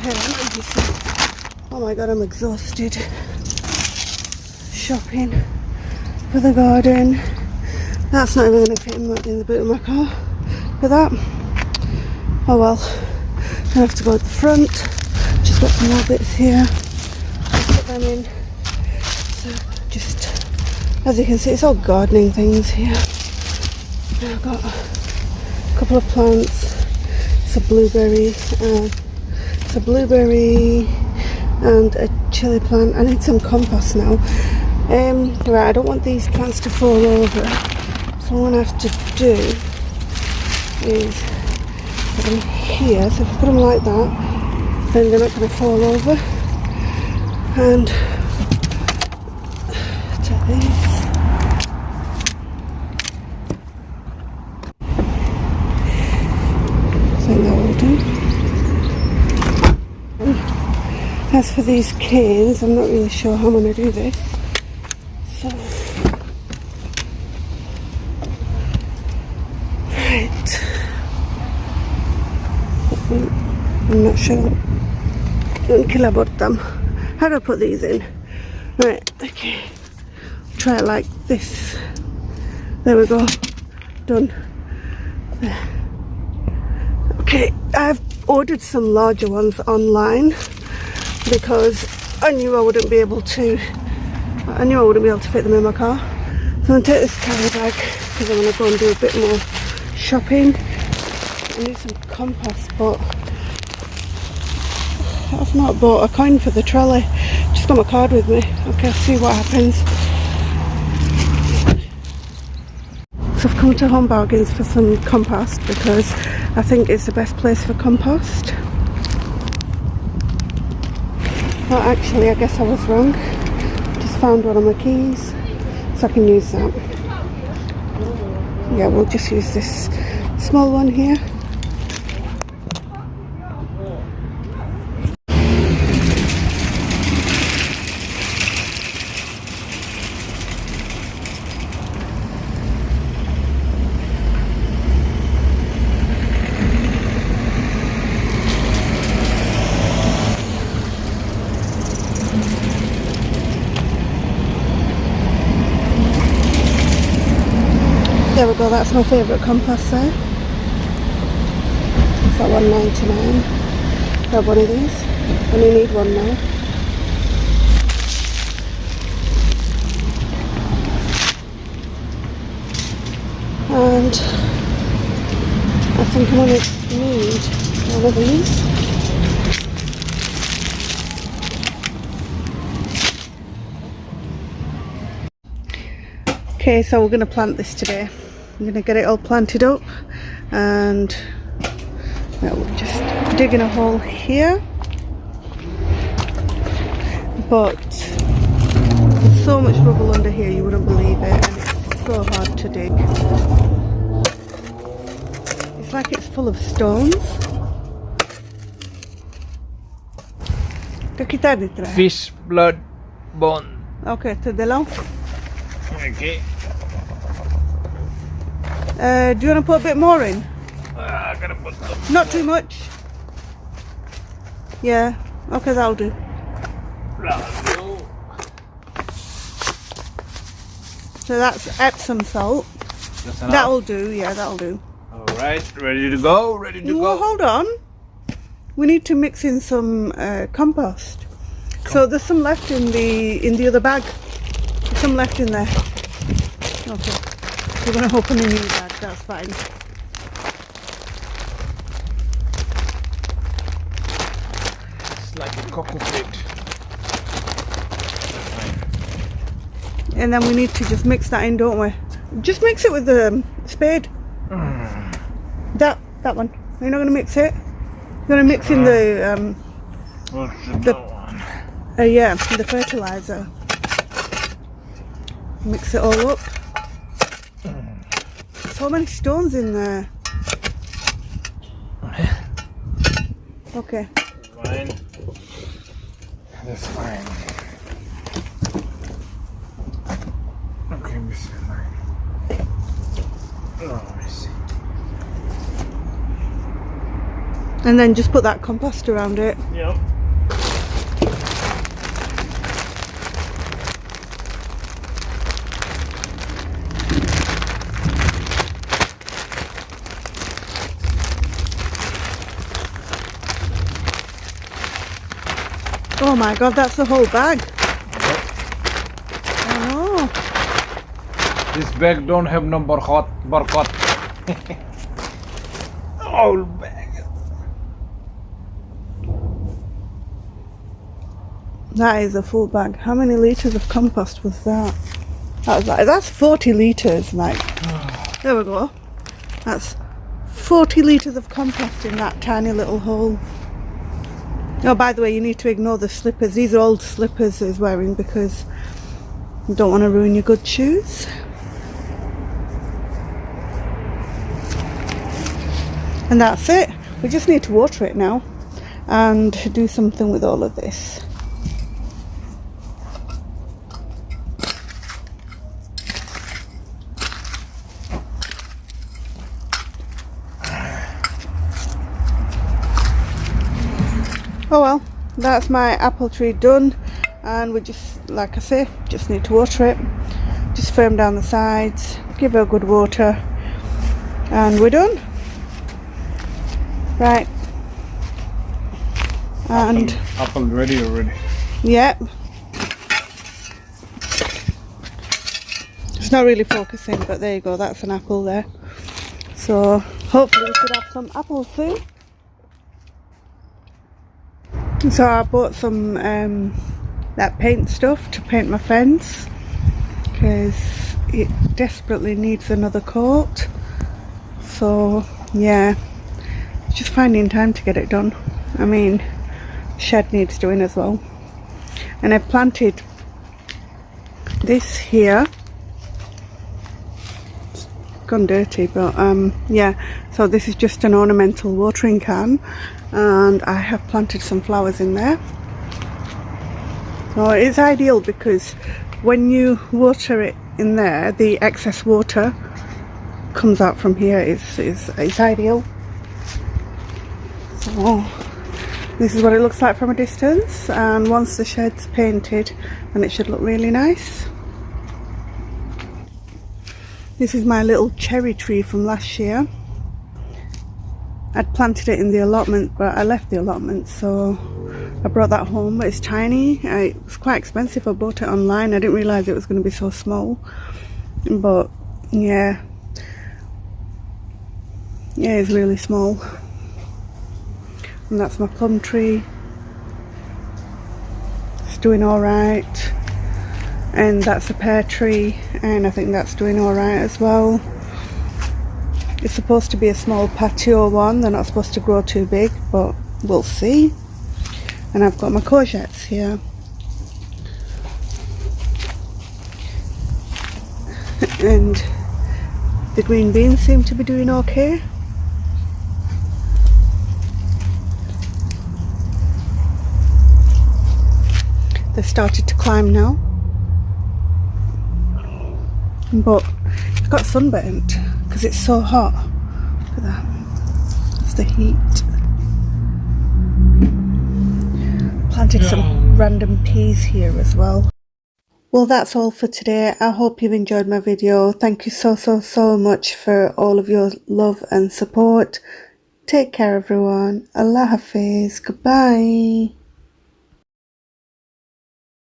Oh my god, I'm exhausted. Shopping for the garden. That's not even going to fit in the boot of my car for that. Oh well, I have to go at the front. Just got some more bits here. Put them in. So just, as you can see, it's all gardening things here. I've got a couple of plants. It's a blueberry and a chili plant. I need some compost now. Right, I don't want these plants to fall over. So what I'm going to have to do is put them here. So if I put them like that, then they're not going to fall over. And take these. I think that will do. As for these canes, I'm not really sure how I'm going to do this. So, right. I'm not sure. Don't kill about them. How do I put these in? Right, okay. Try it like this. There we go. Done. There. Okay, I've ordered some larger ones online because I knew I wouldn't be able to fit them in my car. So I'm going to take this carry bag because I'm going to go and do a bit more shopping. I need some compost, but I've not bought a coin for the trolley. Just got my card with me. Okay, I'll see what happens. So I've come to Home Bargains for some compost because I think it's the best place for compost. Well, actually, I guess I was wrong. Just found one of my keys, so I can use that. Yeah, we'll just use this small one here. There we go, that's my favourite compost there. It's at $1.99. Grab one of these. I only need one now. And I think I'm going to need one of these. Okay, so we're going to plant this today. I'm going to get it all planted up, and well, we're just digging a hole here, but there's so much rubble under here you wouldn't believe it, and it's so hard to dig. It's like it's full of stones. Fish blood bone. Okay, to the long. Okay. Do you want to put a bit more in? I gotta put some. Not too much. Yeah, okay, that'll do. So that's Epsom salt. That'll do, yeah, that'll do. Alright, ready to go? Ready to Well, go? hold on. We need to mix in some compost. So there's some left in the other bag. There's some left in there. Okay. We're going to open a new bag, that's fine. It's like a cocoa fit. And then we need to just mix that in, don't we? Just mix it with the spade. That one. You're not going to mix it? You're going to mix in the yeah, the fertilizer. Mix it all up. So many stones in there. Okay. Fine. That's fine. Okay, this is fine. Oh, I see. And then just put that compost around it. Yep. Oh my god, that's the whole bag. Yep. Oh This bag don't have no barcode. Whole bag. that is a full bag. How many litres of compost was that? That's 40 litres, like. There we go. That's 40 litres of compost in that tiny little hole. Oh, by the way, you need to ignore the slippers. These are old slippers he's wearing because you don't want to ruin your good shoes. And that's it. We just need to water it now and do something with all of this. Oh well, that's my apple tree done, and we just, like I say, just need to water it. Just firm down the sides, give it a good water, and we're done. Right. And apple ready already. yep. It's not really focusing, but there you go, that's an apple there. So hopefully we should have some apples soon. So I bought some that paint stuff to paint my fence because it desperately needs another coat. So yeah, just finding time to get it done. I mean, shed needs doing as well. And I've planted this here. It's gone dirty, but yeah, so this is just an ornamental watering can, and I have planted some flowers in there. So it's ideal because when you water it in there, the excess water comes out from here. It's ideal. So this is what it looks like from a distance, and once the shed's painted, then it should look really nice. This is my little cherry tree from last year. I'd planted it in the allotment, but I left the allotment, so I brought that home. It's tiny. It was quite expensive. I bought it online. I didn't realise it was going to be so small, but yeah, it's really small. And that's my plum tree. It's doing alright. And that's a pear tree, and I think that's doing alright as well. It's supposed to be a small patio one. They're not supposed to grow too big, but we'll see. And I've got my courgettes here. And the green beans seem to be doing okay. They've started to climb now. But I've got sunburnt because it's so hot. Look at that. It's the heat. Planted some random peas here as well. Well, that's all for today. I hope you've enjoyed my video. Thank you so much for all of your love and support. Take care everyone. Allah Hafiz. Goodbye.